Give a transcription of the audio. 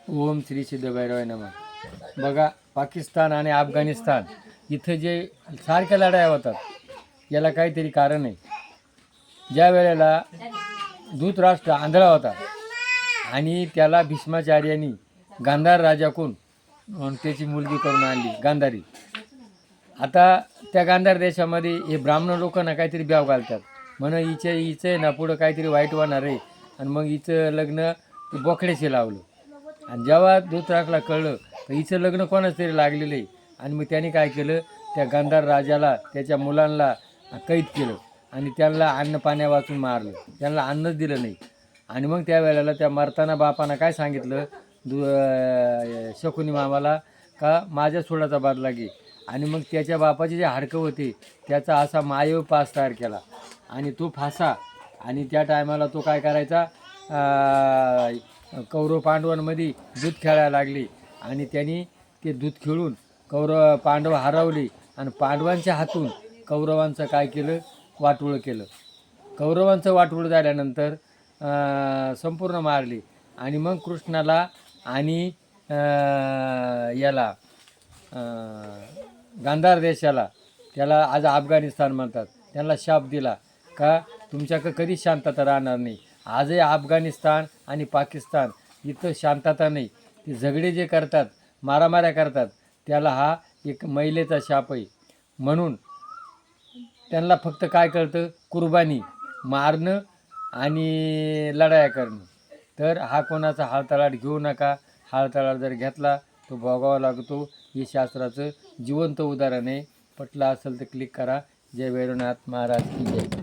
ओम श्री सिद्धभैरवाय नमः। बघा, पाकिस्तान आणि अफगाणिस्तान इथं जे सारख्या लढाया होतात याला काहीतरी कारण आहे. ज्या वेळेला धृतराष्ट्र आंधळा होता आणि त्याला भीष्माचार्यांनी गांधार राजाकडून त्याची मुलगी करून आणली गांधारी. आता त्या गांधार देशामध्ये हे ब्राह्मण लोकांना काहीतरी ब्याव घालतात म्हणून हिचं ना पुढं काहीतरी वाईट होणार आहे आणि मग हिचं लग्न ते बोकड्याशी लावलं. आणि जेव्हा धृतराष्ट्राला कळलं तर हिचं लग्न कोणाच तरी लागलेलं आहे आणि मग त्याने काय केलं, त्या गांधार राजाला त्याच्या मुलांना कैद केलं आणि त्यांना अन्न पाण्या वाचून मारलं, त्यांना अन्नच दिलं नाही. आणि मग त्या वेळेला त्या मरताना बापानं काय सांगितलं शकुनी मामाला का माझ्या सोडाचा बदला घे. आणि मग त्याच्या बापाचे जे हाडकं होते त्याचा असा मायव पास तयार केला आणि तो फासा. आणि त्या टायमाला तो काय करायचा, कौरव पांडवांमध्ये दूध खेळायला लागले आणि त्यांनी ते दूध खेळून पांडव हरवले आणि पांडवांच्या हातून कौरवांचं काय केलं, वाटोळं केलं. कौरवांचं वाटोळं झाल्यानंतर संपूर्ण मारले आणि मग कृष्णाला आणि याला गांधार देशाला, त्याला आज अफगाणिस्तान म्हणतात, त्यांना शाप दिला का तुमच्याकडे कधीच शांतता राहणार नाही. आजही अफगाणिस्तान आणि पाकिस्तान इथं शांतता नाही. ते झगडे जे करतात, मारामाऱ्या करतात, त्याला हा एक महिलेचा शाप आहे. म्हणून त्यांना फक्त काय कळतं, कुर्बानी मारणं आणि लढाया करणं. तर हा कोणाचा हाळतळाट घेऊ नका. हाळतळाट जर घेतला तो भोगावा लागतो. हे शास्त्राचं जिवंत उदाहरण आहे. पटलं असेल तर क्लिक करा. जय भैरवनाथ महाराज की जय.